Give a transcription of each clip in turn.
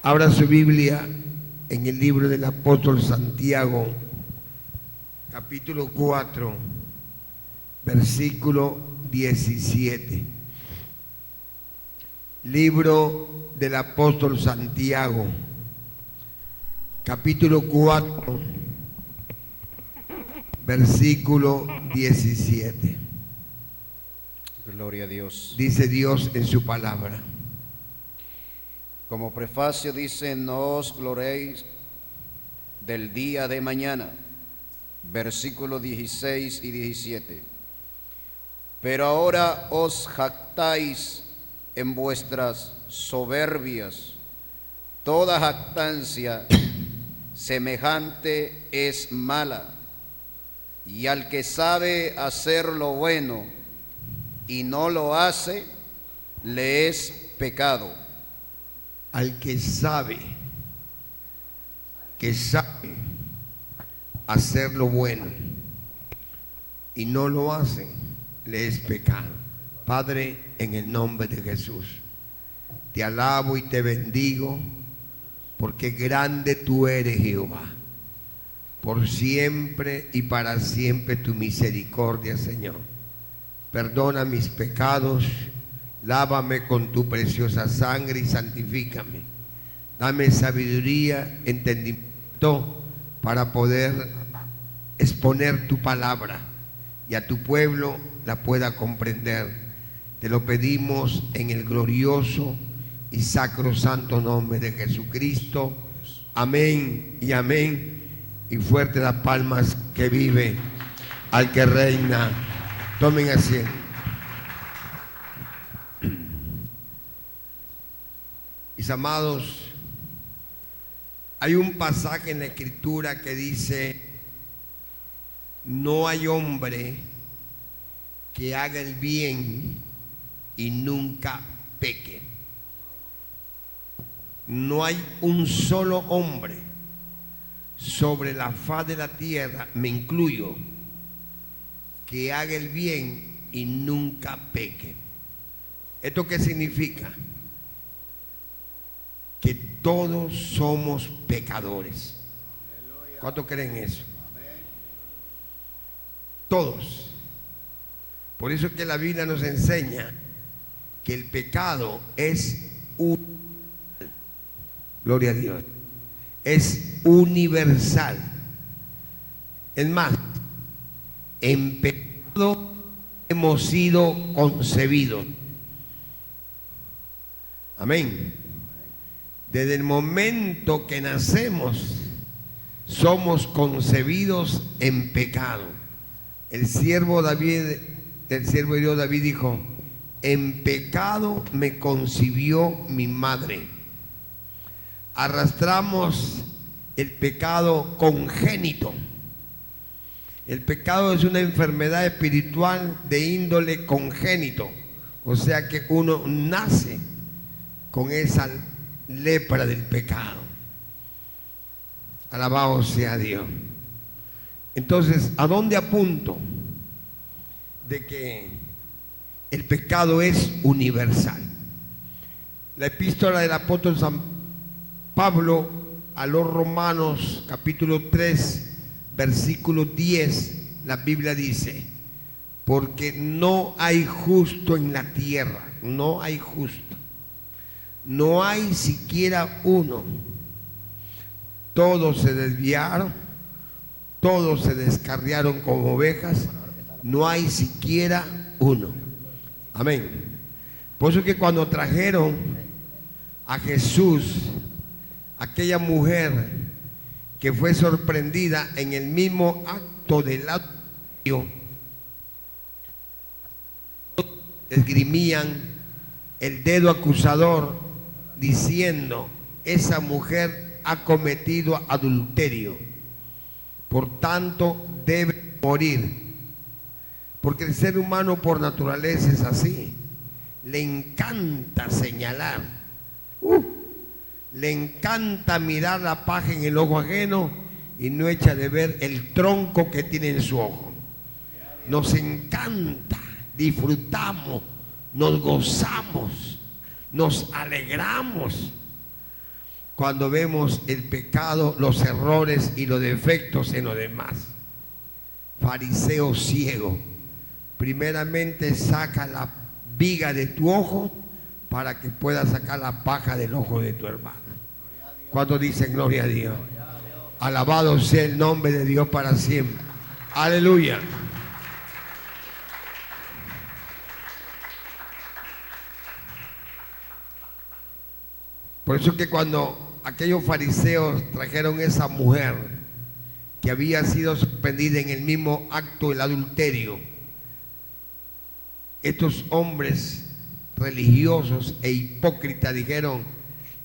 Abra su Biblia en el libro del apóstol Santiago, capítulo 4, versículo 17. Libro del apóstol Santiago, capítulo 4, versículo 17. Gloria a Dios. Dice Dios en su palabra. Como prefacio dice: no os gloréis del día de mañana. Versículos 16 y 17. Pero ahora os jactáis en vuestras soberbias. Toda jactancia semejante es mala, y al que sabe hacer lo bueno y no lo hace, le es pecado. Al que sabe hacer lo bueno y no lo hace, le es pecado. Padre, en el nombre de Jesús, te alabo y te bendigo, porque grande tú eres, Jehová. Por siempre y para siempre tu misericordia, Señor. Perdona mis pecados, lávame con tu preciosa sangre y santifícame. Dame sabiduría, entendimiento para poder exponer tu palabra y a tu pueblo la pueda comprender. Te lo pedimos en el glorioso y sacrosanto nombre de Jesucristo. Amén y amén. Y fuerte las palmas que vive al que reina. Tomen asiento. Mis amados, hay un pasaje en la Escritura que dice: no hay hombre que haga el bien y nunca peque. No hay un solo hombre sobre la faz de la tierra, me incluyo, que haga el bien y nunca peque. ¿Esto qué significa? Que todos somos pecadores. ¿Cuántos creen eso? Todos. Por eso es que la Biblia nos enseña que el pecado es gloria a Dios, es universal. Es más, en pecado hemos sido concebidos. Amén. Desde el momento que nacemos, somos concebidos en pecado. El siervo de Dios David dijo: en pecado me concibió mi madre. Arrastramos el pecado congénito. El pecado es una enfermedad espiritual de índole congénito, o sea que uno nace con esa lepra del pecado. Alabado sea Dios. Entonces, ¿a dónde apunto? De que el pecado es universal. La epístola del apóstol San Pablo a los Romanos, capítulo 3, versículo 10, la Biblia dice: porque no hay justo en la tierra, no hay justo. No hay siquiera uno. Todos se desviaron, todos se descarriaron como ovejas. No hay siquiera uno. Amén. Por eso que cuando trajeron a Jesús, aquella mujer que fue sorprendida en el mismo acto del adulterio, esgrimían el dedo acusador diciendo: esa mujer ha cometido adulterio, por tanto debe morir. Porque el ser humano por naturaleza es así, le encanta señalar, le encanta mirar la paja en el ojo ajeno y no echa de ver el tronco que tiene en su ojo. Nos encanta, disfrutamos, nos gozamos, nos alegramos cuando vemos el pecado, los errores y los defectos en los demás. Fariseo ciego, primeramente saca la viga de tu ojo para que puedas sacar la paja del ojo de tu hermano. ¿Cuántos dicen gloria a Dios? Alabado sea el nombre de Dios para siempre. Aleluya. Por eso que cuando aquellos fariseos trajeron esa mujer que había sido sorprendida en el mismo acto del adulterio, estos hombres religiosos e hipócritas dijeron: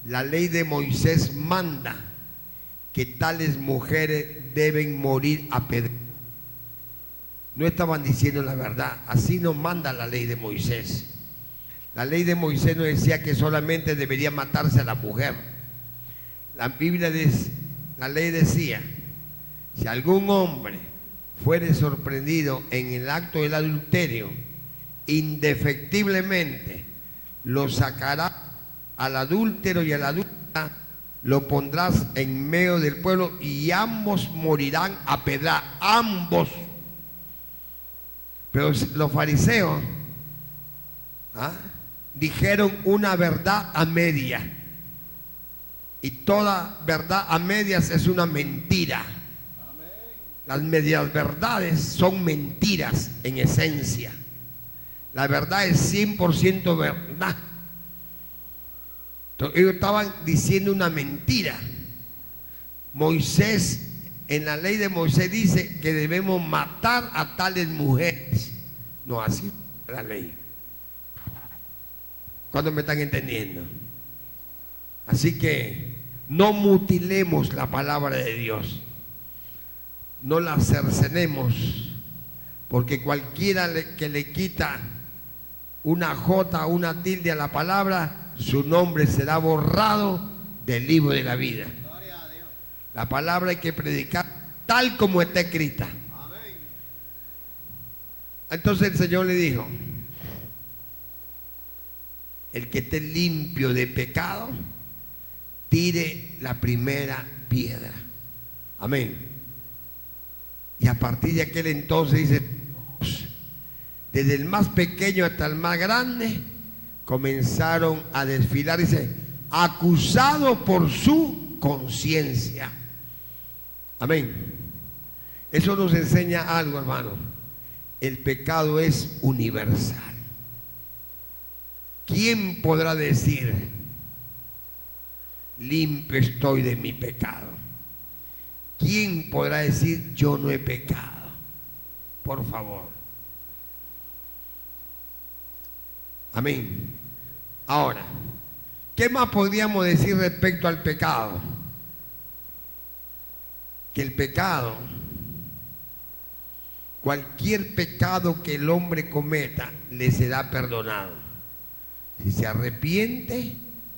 la ley de Moisés manda que tales mujeres deben morir a pedradas. No estaban diciendo la verdad. Así nos manda la ley de Moisés. La ley de Moisés no decía que solamente debería matarse a la mujer. La Biblia dice, la ley decía: si algún hombre fuere sorprendido en el acto del adulterio, indefectiblemente lo sacará al adúltero y a la adúltera, lo pondrás en medio del pueblo y ambos morirán a pedradas, ambos. Pero los fariseos dijeron una verdad a media, y toda verdad a medias es una mentira. Las medias verdades son mentiras en esencia. La verdad es 100% verdad. Entonces, ellos estaban diciendo una mentira. Moisés, en la ley de Moisés dice que debemos matar a tales mujeres. No así la ley. ¿Cuándo me están entendiendo? Así que no mutilemos la palabra de Dios. No la cercenemos, porque cualquiera que le quita una jota o una tilde a la palabra, su nombre será borrado del libro de la vida. La palabra hay que predicar tal como está escrita. Entonces el Señor le dijo: el que esté limpio de pecado, tire la primera piedra. Amén. Y a partir de aquel entonces dice, desde el más pequeño hasta el más grande, comenzaron a desfilar, dice, acusado por su conciencia. Amén. Eso nos enseña algo, hermano. El pecado es universal. ¿Quién podrá decir, limpio estoy de mi pecado? ¿Quién podrá decir, yo no he pecado? Por favor. Amén. Ahora, ¿qué más podríamos decir respecto al pecado? Que el pecado, cualquier pecado que el hombre cometa, le será perdonado. Si se arrepiente,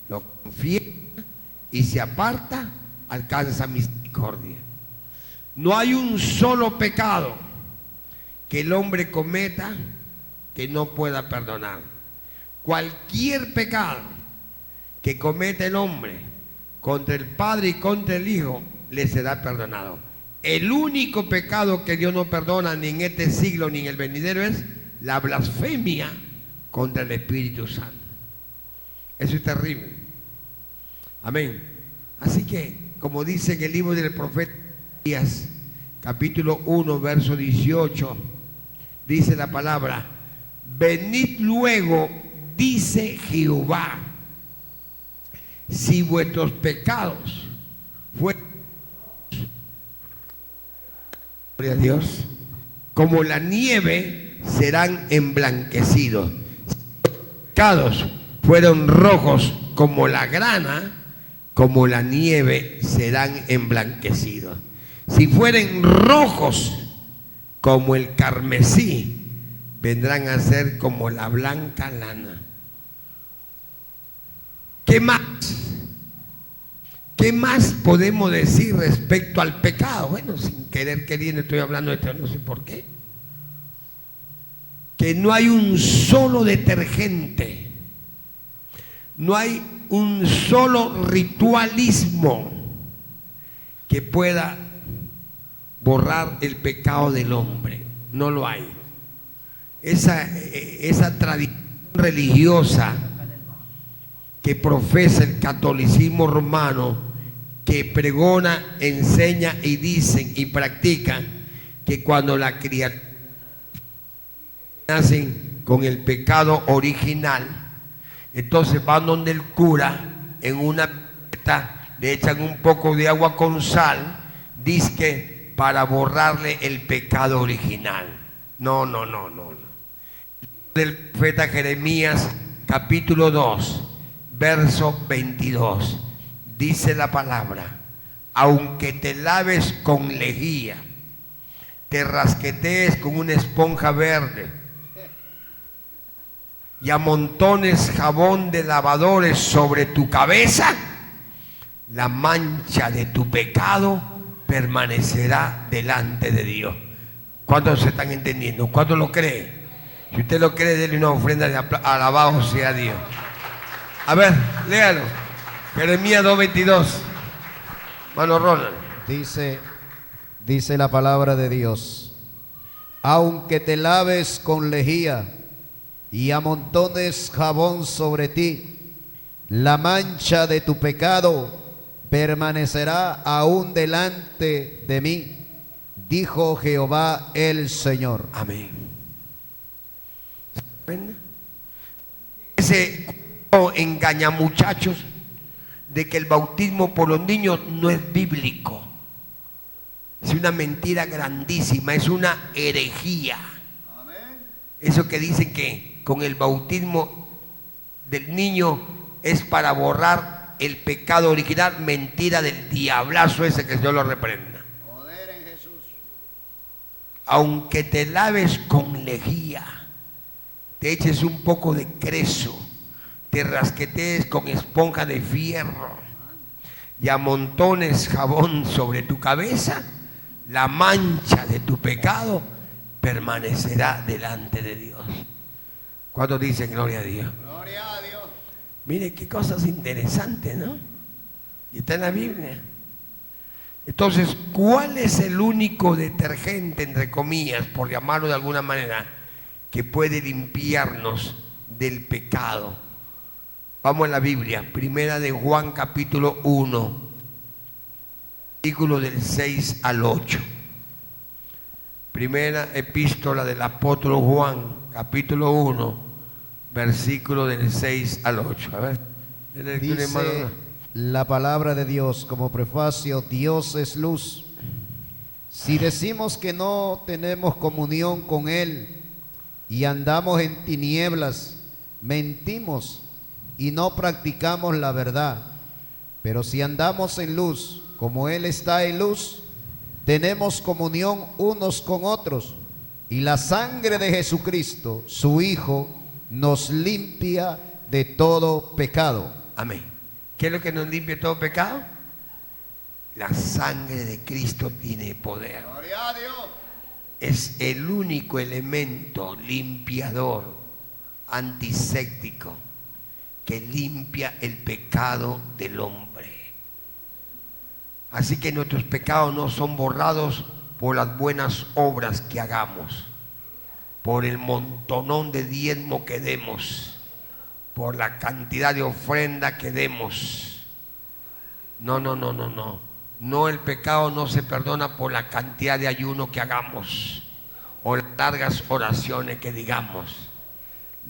lo confiesa y se aparta, alcanza misericordia. No hay un solo pecado que el hombre cometa que no pueda perdonar. Cualquier pecado que cometa el hombre contra el Padre y contra el Hijo, le será perdonado. El único pecado que Dios no perdona ni en este siglo ni en el venidero es la blasfemia contra el Espíritu Santo. Eso es terrible. Amén. Así que, como dice en el libro del profeta Isaías, capítulo 1, verso 18, dice la palabra: venid luego, dice Jehová, si vuestros pecados fueron, gloria a Dios, como la nieve, serán emblanquecidos. Si los pecados fueron rojos como la grana, como la nieve serán emblanquecidos. Si fueren rojos como el carmesí, vendrán a ser como la blanca lana. ¿Qué más? ¿Qué más podemos decir respecto al pecado? Bueno, sin querer queriendo estoy hablando de esto, no sé por qué. Que no hay un solo detergente, no hay un solo ritualismo que pueda borrar el pecado del hombre. No lo hay. Esa tradición religiosa que profesa el catolicismo romano, que pregona, enseña y dicen y practican que cuando la criatura nacen con el pecado original, entonces van donde el cura, en una peta, le echan un poco de agua con sal, dizque para borrarle el pecado original. No. Del profeta Jeremías, capítulo 2, verso 22, dice la palabra: aunque te laves con lejía, te rasquetees con una esponja verde y amontones jabón de lavadores sobre tu cabeza, la mancha de tu pecado permanecerá delante de Dios. ¿Cuántos se están entendiendo? ¿Cuántos lo creen? Si usted lo cree, denle una ofrenda de alabado sea Dios. A ver, léalo. Jeremías 2:22. Mano Ronald. Dice la palabra de Dios: aunque te laves con lejía y amontones jabón sobre ti, la mancha de tu pecado permanecerá aún delante de mí, dijo Jehová el Señor. Amén. Ese engaña muchachos de que el bautismo por los niños no es bíblico. Es una mentira grandísima, es una herejía. Eso que dicen que con el bautismo del niño es para borrar el pecado original, mentira del diablazo ese, que Dios lo reprenda. Poder en Jesús. Aunque te laves con lejía, te eches un poco de creso, te rasquetees con esponja de fierro y amontones jabón sobre tu cabeza, la mancha de tu pecado permanecerá delante de Dios. ¿Cuántos dicen gloria a Dios? Gloria a Dios. Mire qué cosas interesantes, ¿no? Y está en la Biblia. Entonces, ¿cuál es el único detergente, entre comillas, por llamarlo de alguna manera, que puede limpiarnos del pecado? Vamos a la Biblia, primera de Juan capítulo 1, versículo del 6 al 8. Primera epístola del apóstol Juan, capítulo 1, versículo del 6 al 8. A ver, dice la palabra de Dios como prefacio: Dios es luz. Si decimos que no tenemos comunión con Él y andamos en tinieblas, mentimos y no practicamos la verdad. Pero si andamos en luz, como Él está en luz, tenemos comunión unos con otros, y la sangre de Jesucristo, su Hijo, nos limpia de todo pecado. Amén. ¿Qué es lo que nos limpia de todo pecado? La sangre de Cristo tiene poder. Gloria a Dios. Es el único elemento limpiador, antiséptico, que limpia el pecado del hombre. Así que nuestros pecados no son borrados por las buenas obras que hagamos, por el montonón de diezmo que demos, por la cantidad de ofrenda que demos. No. No, el pecado no se perdona por la cantidad de ayuno que hagamos o las largas oraciones que digamos.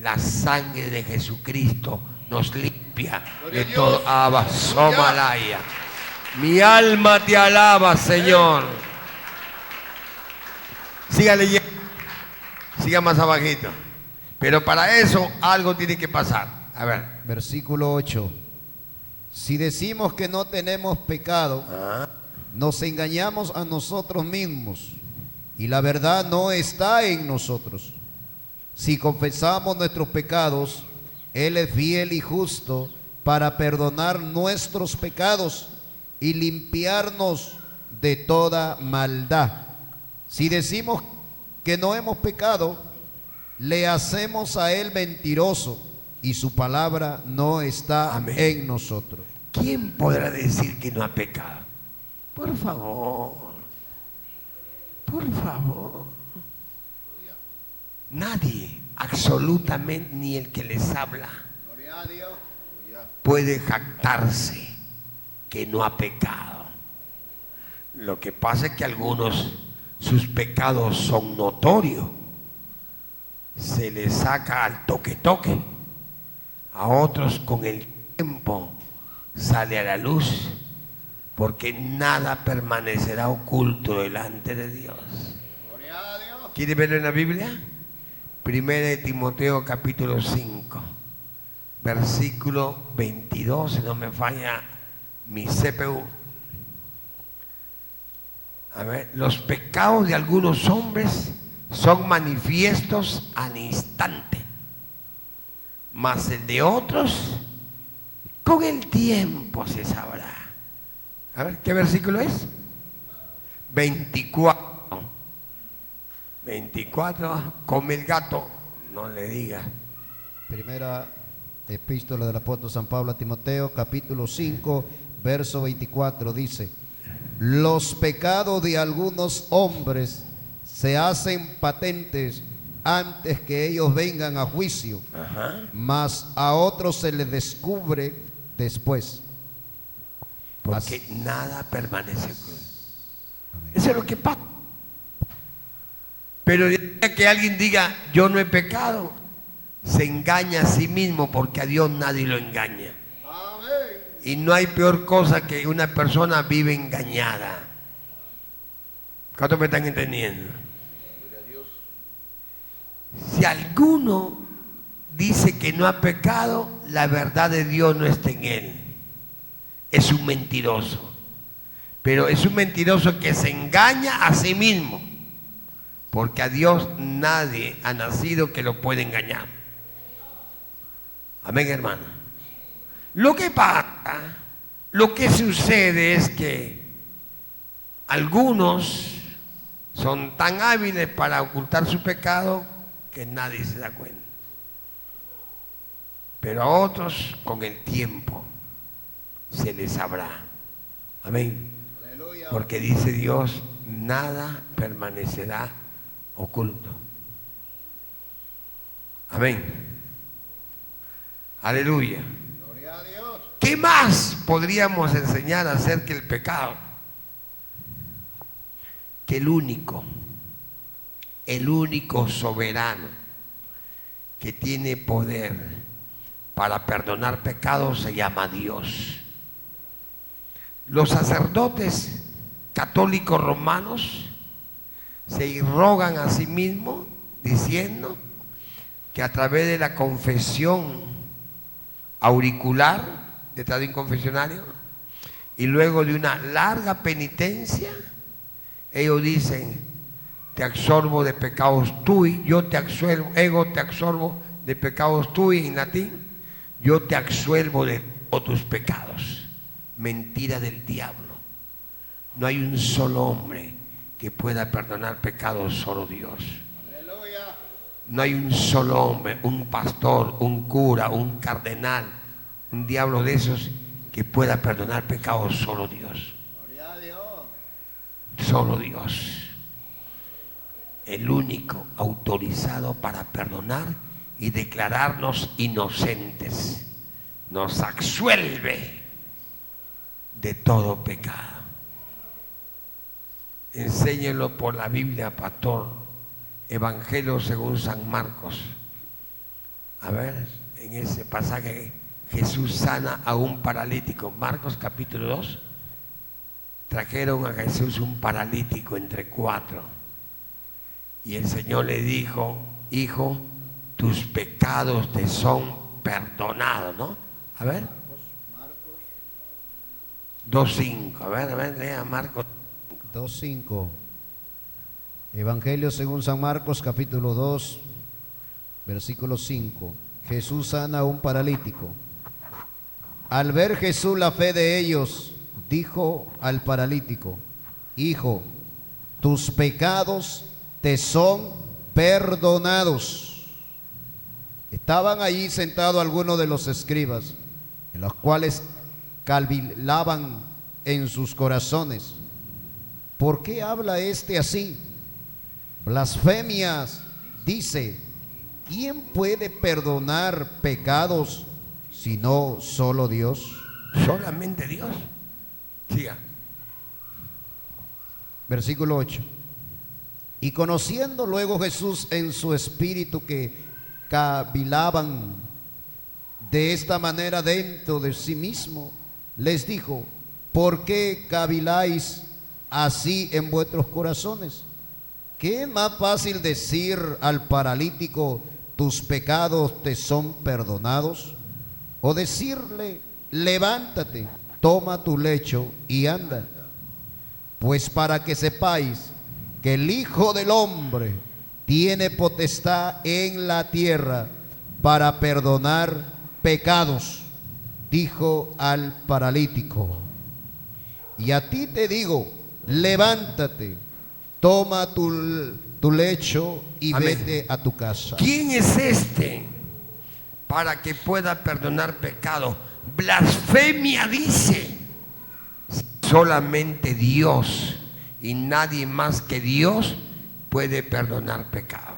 La sangre de Jesucristo nos limpia de todo. Abasomalaya. Mi alma te alaba, Señor. Siga leyendo. Siga más abajito. Pero para eso algo tiene que pasar. A ver. Versículo 8. Si decimos que no tenemos pecado, nos engañamos a nosotros mismos y la verdad no está en nosotros. Si confesamos nuestros pecados, Él es fiel y justo para perdonar nuestros pecados y limpiarnos de toda maldad. Si decimos que no hemos pecado, le hacemos a Él mentiroso y su palabra no está Amén. en nosotros. ¿Quién podrá decir que no ha pecado? Por favor, por favor. Nadie, absolutamente, ni el que les habla, puede jactarse que no ha pecado. Lo que pasa es que algunos, sus pecados son notorios, se les saca al toque. A otros con el tiempo sale a la luz, porque nada permanecerá oculto delante de Dios. ¿Quiere verlo en la Biblia? Primera de Timoteo capítulo 5, versículo 22, si no me falla mi CPU. A ver, los pecados de algunos hombres son manifiestos al instante, mas el de otros con el tiempo se sabrá. A ver, ¿qué versículo es? 24. 24, come el gato, no le diga. Primera epístola del apóstol San Pablo a Timoteo, capítulo 5, verso 24, dice: los pecados de algunos hombres se hacen patentes antes que ellos vengan a juicio, mas a otros se les descubre después. Porque nada permanece oculto. Eso es lo que pasa. Pero el día que alguien diga yo no he pecado, se engaña a sí mismo, porque a Dios nadie lo engaña. Y no hay peor cosa que una persona vive engañada. ¿Cuántos me están entendiendo? Si alguno dice que no ha pecado, la verdad de Dios no está en él. Es un mentiroso. Pero es un mentiroso que se engaña a sí mismo, porque a Dios nadie ha nacido que lo pueda engañar. Amén, hermano. Lo que pasa, lo que sucede es que algunos son tan hábiles para ocultar su pecado que nadie se da cuenta. Pero a otros con el tiempo se les sabrá. Amén. Aleluya. Porque dice Dios, nada permanecerá oculto. Amén. Aleluya. Gloria a Dios. ¿Qué más podríamos enseñar acerca del pecado? Que el único soberano que tiene poder para perdonar pecados se llama Dios. Los sacerdotes católicos romanos se irrogan a sí mismos diciendo que a través de la confesión auricular, detrás de un confesionario, y luego de una larga penitencia, ellos dicen: te absorbo de pecados tui, yo te absuelvo, ego te absorbo de pecados tui, en latín, yo te absuelvo de todos tus pecados. Mentira del diablo. No hay un solo hombre que pueda perdonar pecados, solo Dios. Aleluya. No hay un solo hombre, un pastor, un cura, un cardenal, un diablo de esos que pueda perdonar pecados, solo Dios. Gloria a Dios. Solo Dios. El único autorizado para perdonar y declararnos inocentes. Nos absuelve de todo pecado. Enséñelo por la Biblia, pastor. Evangelio según San Marcos. A ver, en ese pasaje Jesús sana a un paralítico. Marcos capítulo 2. Trajeron a Jesús un paralítico entre 4. Y el Señor le dijo: hijo, tus pecados te son perdonados, ¿no? A ver. 2.5. A ver, lea Marcos 2.5. Evangelio según San Marcos, capítulo 2, versículo 5. Jesús sana a un paralítico. Al ver Jesús la fe de ellos, dijo al paralítico: hijo, tus pecados te son perdonados. Estaban allí sentados algunos de los escribas, en los cuales cavilaban en sus corazones: ¿por qué habla este así? Blasfemias dice. ¿Quién puede perdonar pecados sino solo Dios? Solamente Dios. Siga. Versículo 8. Y conociendo luego Jesús en su espíritu que cavilaban de esta manera dentro de sí mismo, les dijo: ¿por qué caviláis así en vuestros corazones? ¿Qué es más fácil decir al paralítico: tus pecados te son perdonados? O decirle: levántate, toma tu lecho y anda. Pues para que sepáis que el Hijo del Hombre tiene potestad en la tierra para perdonar pecados, dijo al paralítico. Y a ti te digo: levántate, toma tu lecho y Amén. vete a tu casa. ¿Quién es este para que pueda perdonar pecado? Blasfemia dice. Solamente Dios y nadie más que Dios puede perdonar pecado.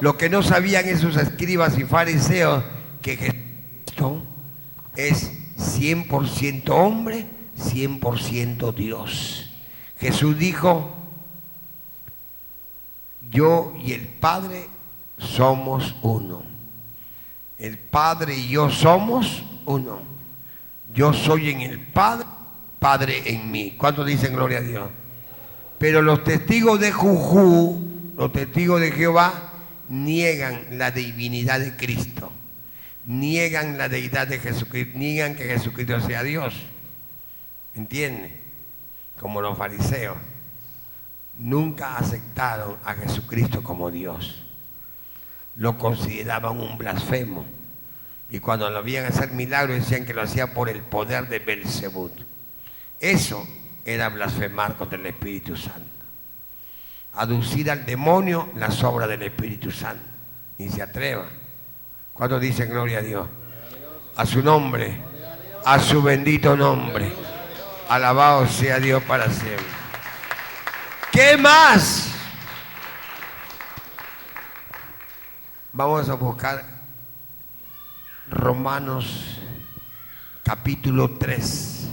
Lo que no sabían esos escribas y fariseos, que Jesucristo es 100% hombre, 100% Dios. Jesús dijo: yo y el Padre somos uno. El Padre y yo somos uno. Yo soy en el Padre, Padre en mí. ¿Cuántos dicen gloria a Dios? Pero los testigos de los testigos de Jehová, niegan la divinidad de Cristo, niegan la deidad de Jesucristo, niegan que Jesucristo sea Dios. ¿Entiende? Como los fariseos nunca aceptaron a Jesucristo como Dios, lo consideraban un blasfemo, y cuando lo veían hacer milagros decían que lo hacía por el poder de Belzebú. Eso era blasfemar contra el Espíritu Santo, aducir al demonio las obras del Espíritu Santo. Ni se atreva. ¿Cuántos dicen gloria a Dios? A su nombre, a su bendito nombre. Alabado sea Dios para siempre. ¿Qué más? Vamos a buscar Romanos capítulo 3,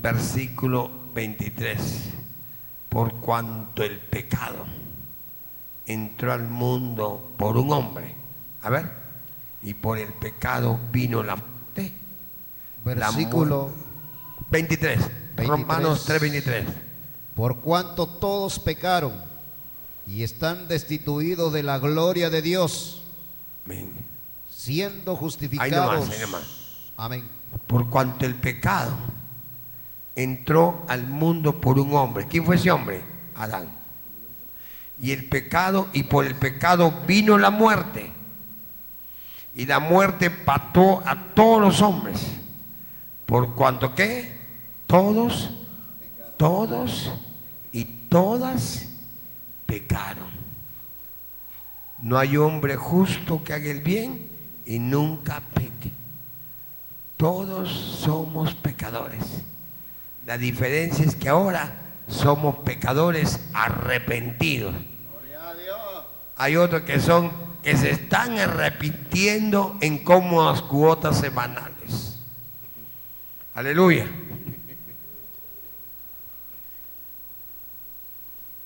versículo 23. Por cuanto el pecado entró al mundo por un hombre. A ver. Y por el pecado vino la muerte. Versículo 23. Romanos 3, 23. Por cuanto todos pecaron y están destituidos de la gloria de Dios, Amén. siendo justificados. Ahí nomás. Amén. Por cuanto el pecado entró al mundo por un hombre. ¿Quién fue ese hombre? Adán. Y el pecado, y por el pecado vino la muerte. Y la muerte pató a todos los hombres. Por cuanto ¿qué? Todos y todas pecaron. No hay hombre justo que haga el bien y nunca peque. Todos somos pecadores. La diferencia es que ahora somos pecadores arrepentidos. Hay otros que se están arrepintiendo en cómodas cuotas semanales. Aleluya.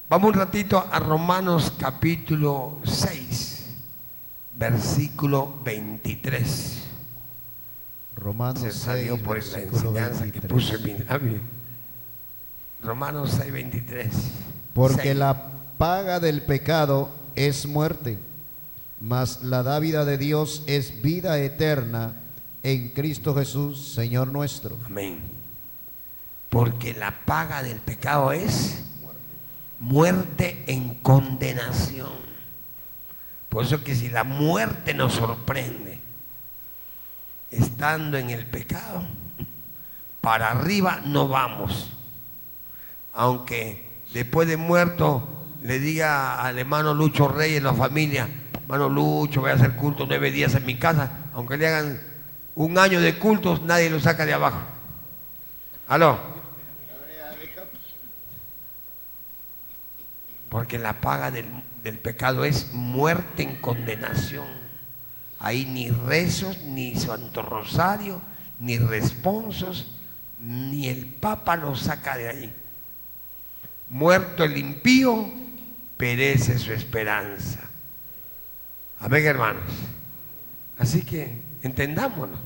Vamos un ratito a Romanos capítulo 6, versículo 23. Romanos Se 6, salió por la versículo enseñanza 23. que puso en mi labio. Romanos 6, 23. Porque 6. la paga del pecado es muerte, mas la dávida de Dios es vida eterna en Cristo Jesús, Señor nuestro. Amén. Porque la paga del pecado es muerte en condenación. Por eso que si la muerte nos sorprende estando en el pecado, para arriba no vamos. Aunque después de muerto le diga al hermano Lucho Reyes, la familia, hermano Lucho, voy a hacer culto 9 días en mi casa, aunque le hagan 1 año de cultos, nadie lo saca de abajo. ¿Aló? Porque la paga del pecado es muerte en condenación. Ahí ni rezos, ni santo rosario, ni responsos, ni el Papa lo saca de ahí. Muerto el impío, perece su esperanza. Amén, hermanos. Así que entendámonos.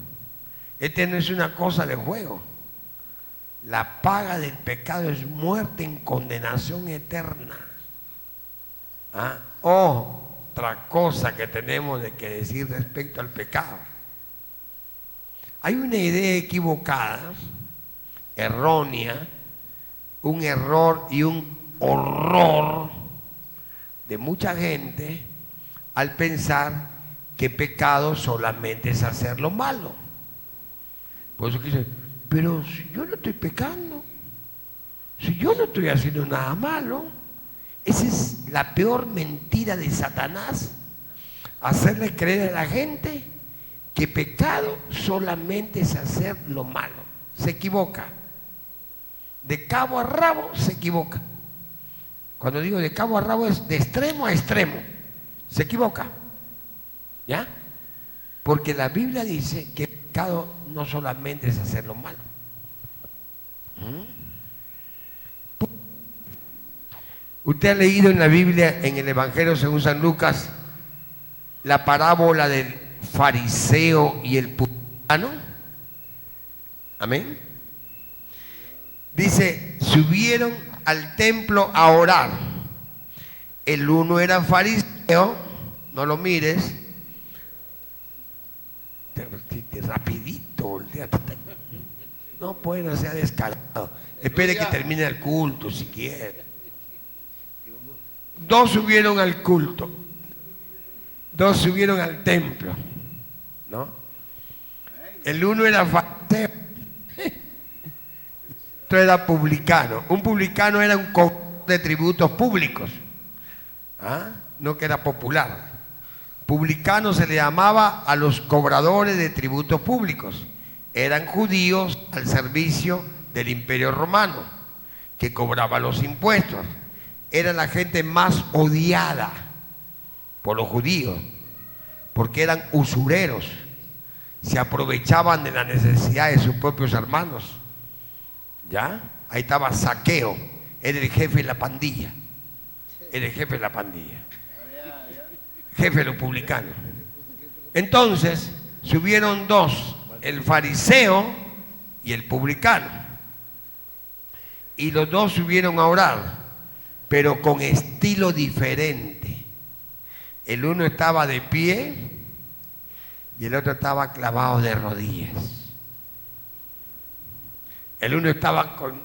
Este no es una cosa de juego. La paga del pecado es muerte en condenación eterna. ¿Ah? Otra cosa que tenemos de que decir respecto al pecado. Hay una idea equivocada, errónea, un error y un horror de mucha gente al pensar que pecado solamente es hacer lo malo. Por eso que dicen, pero si yo no estoy pecando, si yo no estoy haciendo nada malo. Esa es la peor mentira de Satanás, hacerle creer a la gente que pecado solamente es hacer lo malo. Se equivoca. De cabo a rabo se equivoca. Cuando digo de cabo a rabo es de extremo a extremo. Se equivoca. ¿Ya? Porque la Biblia dice que pecado no solamente es hacer lo malo. Usted ha leído en la Biblia, en el Evangelio según San Lucas, la parábola del fariseo y el publicano. Amén. Dice, subieron al templo a orar. El uno era fariseo, no lo mires, rapidito, no puede, no sea descarado. Espere que termine el culto si quiere. 2 subieron al culto, 2 subieron al templo, ¿no? El uno era fariseo, otro era publicano. Un publicano era un cobrador de tributos públicos, ¿ah? No que era popular. Publicano se le llamaba a los cobradores de tributos públicos. Eran judíos al servicio del Imperio Romano, que cobraba los impuestos. Era la gente más odiada por los judíos, porque eran usureros, se aprovechaban de la necesidad de sus propios hermanos. ¿Ya? Ahí estaba Zaqueo, era el jefe de la pandilla, era el jefe de la pandilla, jefe de los publicanos. Entonces subieron 2, el fariseo y el publicano, y los 2 subieron a orar, pero con estilo diferente. El uno estaba de pie y el otro estaba clavado de rodillas. El uno estaba con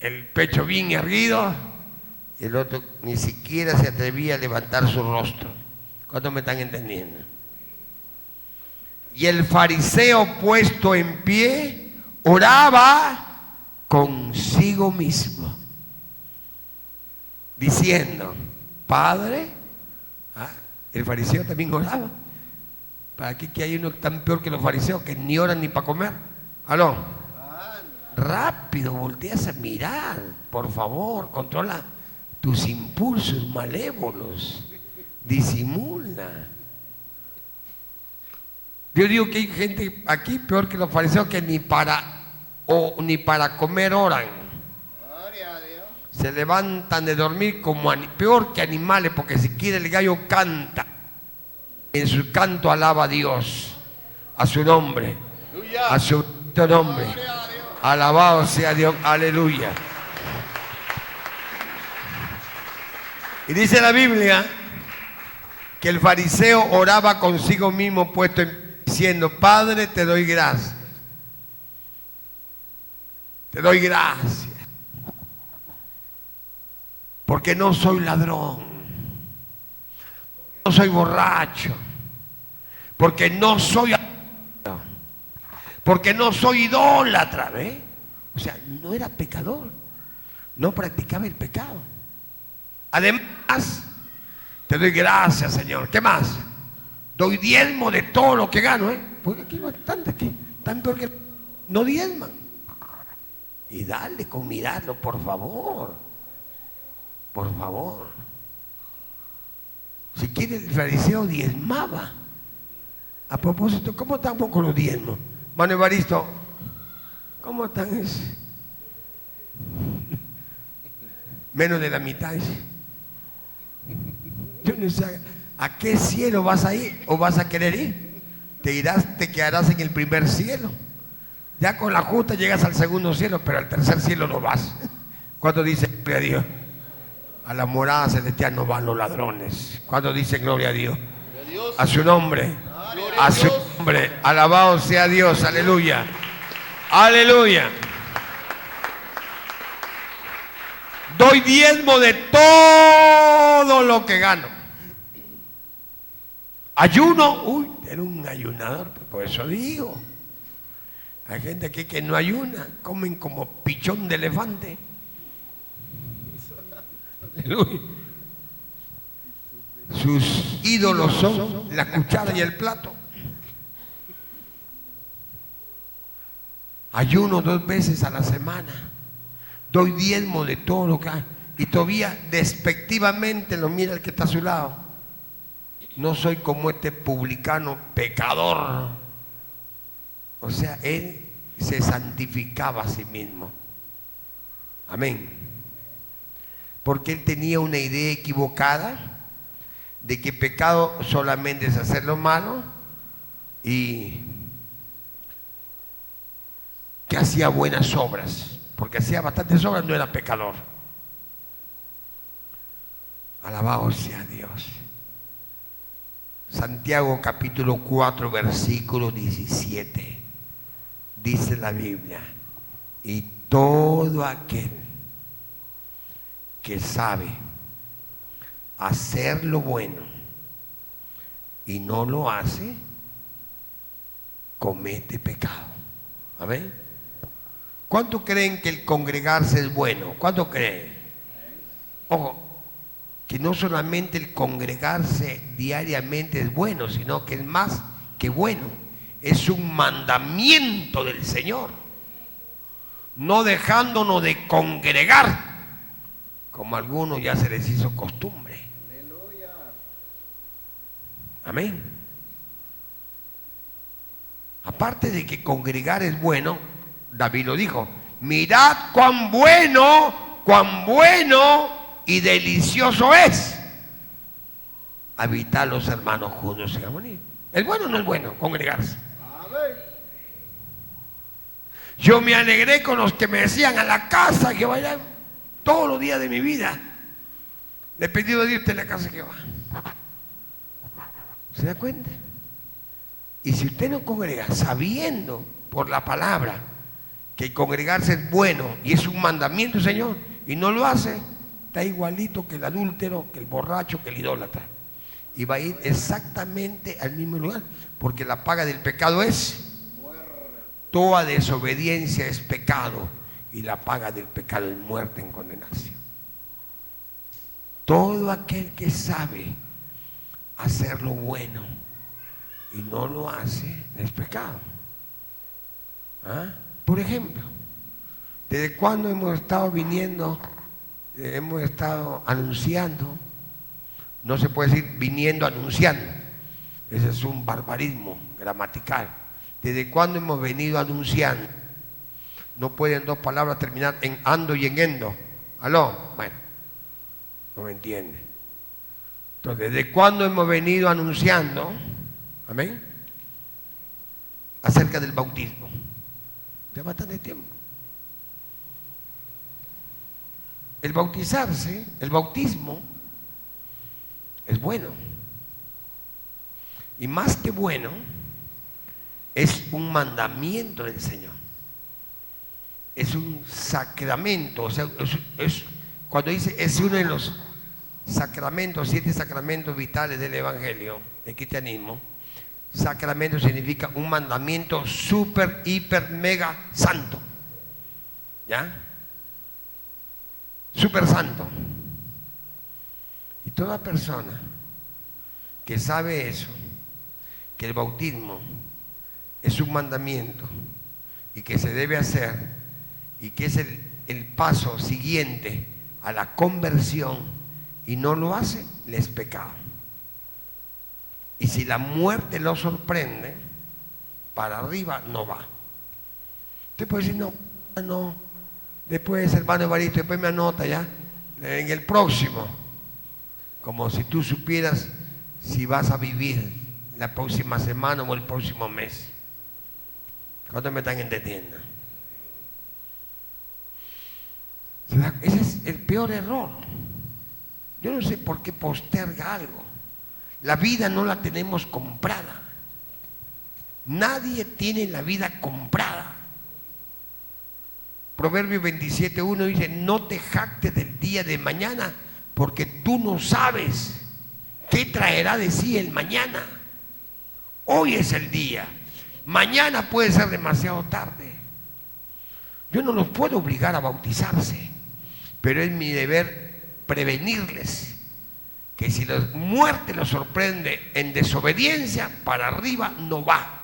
el pecho bien erguido y el otro ni siquiera se atrevía a levantar su rostro. ¿Cuántos me están entendiendo? Y el fariseo puesto en pie oraba consigo mismo, diciendo, Padre, el fariseo también oraba. ¿Para qué que hay uno tan peor que los fariseos que ni oran ni para comer? ¿Aló? Rápido, volteas a mirar, por favor, controla tus impulsos malévolos, disimula. Yo digo que hay gente aquí peor que los fariseos que ni para comer oran. Se levantan de dormir como peor que animales, porque si quiere el gallo canta. En su canto alaba a Dios, a su nombre, a su nombre. Alabado sea Dios, aleluya. Y dice la Biblia que el fariseo oraba consigo mismo puesto diciendo, Padre, te doy gracias. Te doy gracias. Porque no soy ladrón, no soy borracho, porque no soy idólatra, ¿ves? O sea, no era pecador, no practicaba el pecado. Además, Te doy gracias, Señor. ¿Qué más? Doy diezmo de todo lo que gano, ¿eh? Porque aquí hay bastante que están peor que no diezman. Y dale con mirarlo, por favor. Por favor. Si quiere, el fariseo diezmaba. A propósito, ¿cómo estamos con los diezmos? Mano Evaristo, ¿cómo están eso? Menos de la mitad. Yo no sé a qué cielo vas a ir o vas a querer ir. Te quedarás en el primer cielo. Ya con la justa llegas al segundo cielo, pero al tercer cielo no vas. ¿Cuándo dice gloria a Dios? A la morada celestial no van los ladrones. ¿Cuándo dice gloria a Dios? A su nombre. A su nombre. Alabado sea Dios. Aleluya. Aleluya. Doy diezmo de todo lo que gano. Ayuno. Uy, era un ayunador. Por eso digo. Hay gente aquí que no ayuna. Comen como pichón de elefante. Aleluya. Sus ídolos son la cuchara y el plato. Ayuno 2 veces a la semana. Doy diezmo de todo lo que hay. Y todavía despectivamente lo mira el que está a su lado. No soy como este publicano pecador. O sea, él se santificaba a sí mismo. Amén. Porque él tenía una idea equivocada de que pecado solamente es hacer lo malo y que hacía buenas obras. Porque hacía bastantes obras, no era pecador. Alabado sea Dios. Santiago capítulo 4 versículo 17. Dice la Biblia: y todo aquel que sabe hacer lo bueno y no lo hace, comete pecado. Amén. ¿Cuánto creen que el congregarse es bueno? ¿Cuánto creen? Ojo, que no solamente el congregarse diariamente es bueno, sino que es más que bueno. Es un mandamiento del Señor. No dejándonos de congregar, como a algunos ya se les hizo costumbre. Amén. Aparte de que congregar es bueno, David lo dijo: mirad cuán bueno y delicioso es habitar los hermanos juntos en armonía. ¿Es bueno o no es bueno congregarse? Yo me alegré con los que me decían a la casa que vayan todos los días de mi vida. Le he pedido a Dios en la casa que va. ¿Se da cuenta? Y si usted no congrega sabiendo por la palabra que congregarse es bueno y es un mandamiento, Señor, y no lo hace, está igualito que el adúltero, que el borracho, que el idólatra. Y va a ir exactamente al mismo lugar, porque la paga del pecado es toda desobediencia es pecado, y la paga del pecado es muerte en condenación. Todo aquel que sabe hacer lo bueno y no lo hace es pecado. ¿Ah? Por ejemplo, ¿desde cuándo hemos estado viniendo, hemos estado anunciando? No se puede decir viniendo anunciando. Ese es un barbarismo gramatical. ¿Desde cuándo hemos venido anunciando? No pueden 2 palabras terminar en ando y en endo. ¿Aló? Bueno, no me entiende. Entonces, ¿desde cuándo hemos venido anunciando? Amén. Acerca del bautismo. Ya bastante tiempo. El bautizarse, el bautismo, es bueno. Y más que bueno, es un mandamiento del Señor. Es un sacramento. O sea, cuando dice es uno de los sacramentos, 7 sacramentos vitales del Evangelio, del cristianismo. Sacramento significa un mandamiento súper, hiper, mega santo. ¿Ya? Súper santo. Y toda persona que sabe eso, que el bautismo es un mandamiento y que se debe hacer y que es el paso siguiente a la conversión y no lo hace, le es pecado. Y si la muerte lo sorprende, para arriba no va. Usted puede decir, no, después hermano Evaristo, después me anota ya, en el próximo, como si tú supieras si vas a vivir la próxima semana o el próximo mes. ¿Cuántos me están entendiendo? Ese es el peor error. Yo no sé por qué posterga algo. La vida no la tenemos comprada. Nadie tiene la vida comprada. Proverbios 27:1 dice, no te jactes del día de mañana, porque tú no sabes qué traerá de sí el mañana. Hoy es el día. Mañana puede ser demasiado tarde. Yo no los puedo obligar a bautizarse, pero es mi deber prevenirles que si la muerte los sorprende en desobediencia, para arriba no va.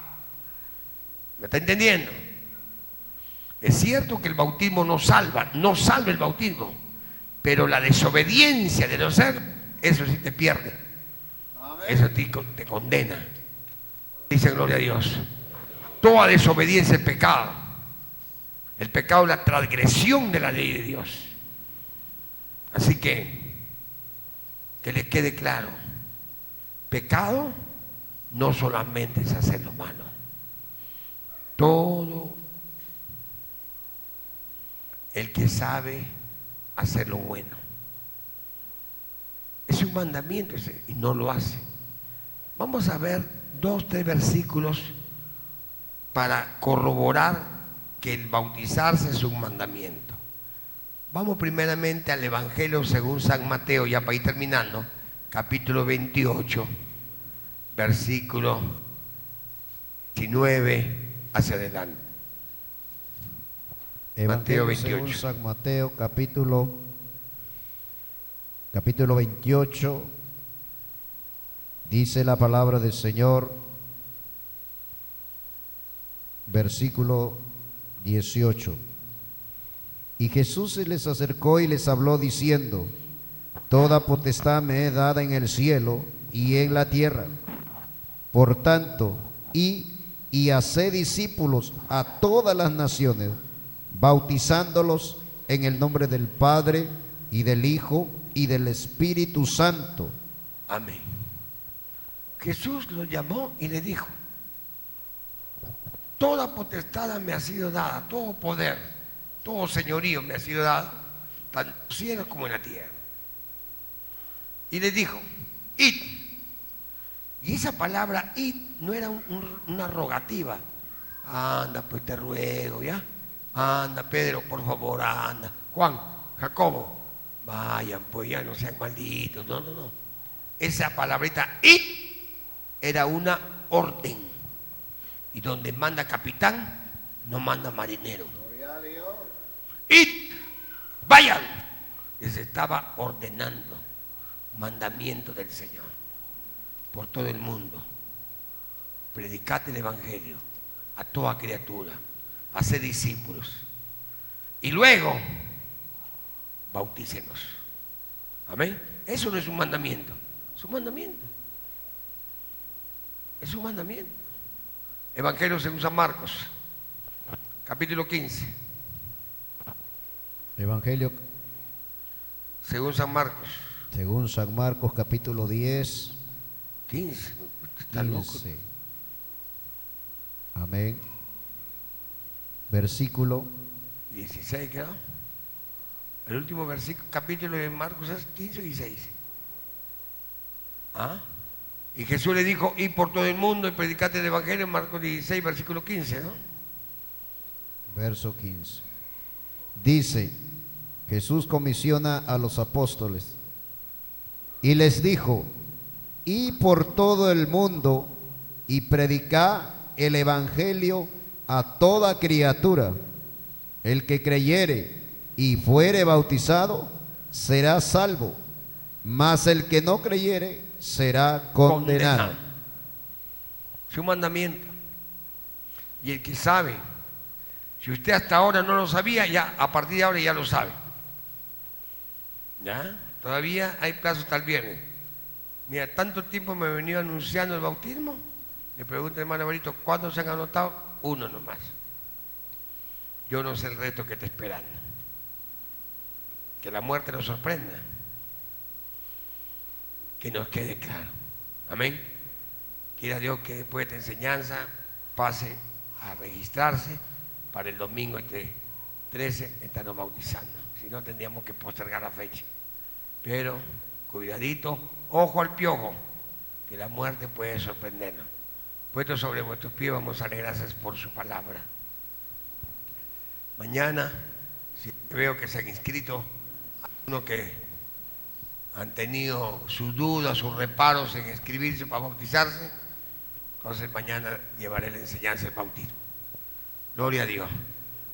¿Me está entendiendo? Es cierto que el bautismo no salva el bautismo, pero la desobediencia de no ser, eso sí te pierde. Eso te condena. Dice gloria a Dios. Toda desobediencia es pecado. El pecado es la transgresión de la ley de Dios. Así que les quede claro, pecado no solamente es hacer lo malo. Todo el que sabe hacer lo bueno. Es un mandamiento ese, y no lo hace. Vamos a ver 2, 3 versículos para corroborar que el bautizarse es un mandamiento. Vamos primeramente al Evangelio según San Mateo, ya para ir terminando, capítulo 28, versículo 19 hacia adelante. Evangelio Mateo 28. según San Mateo, capítulo 28, dice la palabra del Señor, versículo 18. Y Jesús se les acercó y les habló diciendo, toda potestad me es dada en el cielo y en la tierra. Por tanto, y haced discípulos a todas las naciones, bautizándolos en el nombre del Padre y del Hijo y del Espíritu Santo. Amén. Jesús lo llamó y le dijo, toda potestad me ha sido dada, todo poder, todo señorío me ha sido dado, tanto en los cielos como en la tierra. Y le dijo, id. Y esa palabra id no era una rogativa. Anda, pues te ruego, ¿ya? Anda, Pedro, por favor, anda. Juan, Jacobo, vayan, pues ya no sean malditos. No. Esa palabrita id era una orden. Y donde manda capitán, no manda marinero. ¡Id! ¡Vayan! Les estaba ordenando, mandamiento del Señor, por todo el mundo. Predicad el Evangelio a toda criatura, haced discípulos. Y luego, bautícenos. Amén. Eso no es un mandamiento, es un mandamiento. Es un mandamiento. Evangelio según San Marcos, capítulo 15. Evangelio según San Marcos. según San Marcos, capítulo 10. 15. Está loco. 15. Amén. Versículo 16, ¿qué? El último versículo, capítulo de Marcos es 15 y 16. ¿Ah? Y Jesús le dijo, id por todo el mundo y predicad el Evangelio, en Marcos 16, versículo 15, ¿no? verso 15. Dice, Jesús comisiona a los apóstoles y les dijo, id por todo el mundo y predicad el Evangelio a toda criatura. El que creyere y fuere bautizado será salvo, mas el que no creyere será condenado. Es un mandamiento. Y el que sabe, si usted hasta ahora no lo sabía, ya a partir de ahora ya lo sabe. ¿Ya? Todavía hay plazo hasta el viernes. Mira, tanto tiempo me he venido anunciando el bautismo. Le pregunto al hermano Barito, ¿cuántos se han anotado? Uno nomás. Yo no sé el resto que está esperando. Que la muerte nos sorprenda. Que nos quede claro. Amén. Quiera Dios que después de esta enseñanza pase a registrarse para el domingo 13 estarnos bautizando. Si no, tendríamos que postergar la fecha. Pero, cuidadito, ojo al piojo, que la muerte puede sorprendernos. Puesto sobre vuestros pies, vamos a darle gracias por su palabra. Mañana, si veo que se han inscrito, algunos que han tenido sus dudas, sus reparos en inscribirse para bautizarse, entonces mañana llevaré la enseñanza del bautismo. Gloria a Dios.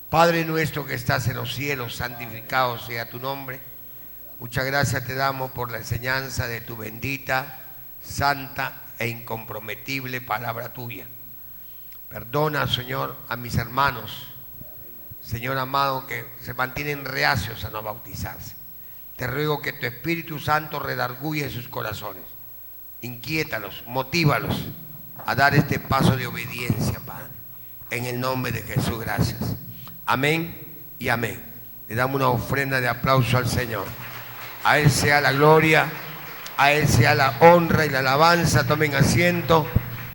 Padre nuestro que estás en los cielos, santificado sea tu nombre. Muchas gracias te damos por la enseñanza de tu bendita, santa e incomprometible palabra tuya. Perdona, Señor, a mis hermanos, Señor amado, que se mantienen reacios a no bautizarse. Te ruego que tu Espíritu Santo redarguye sus corazones. Inquiétalos, motívalos a dar este paso de obediencia, Padre. En el nombre de Jesús, gracias. Amén y amén. Le damos una ofrenda de aplauso al Señor. A Él sea la gloria, a Él sea la honra y la alabanza. Tomen asiento.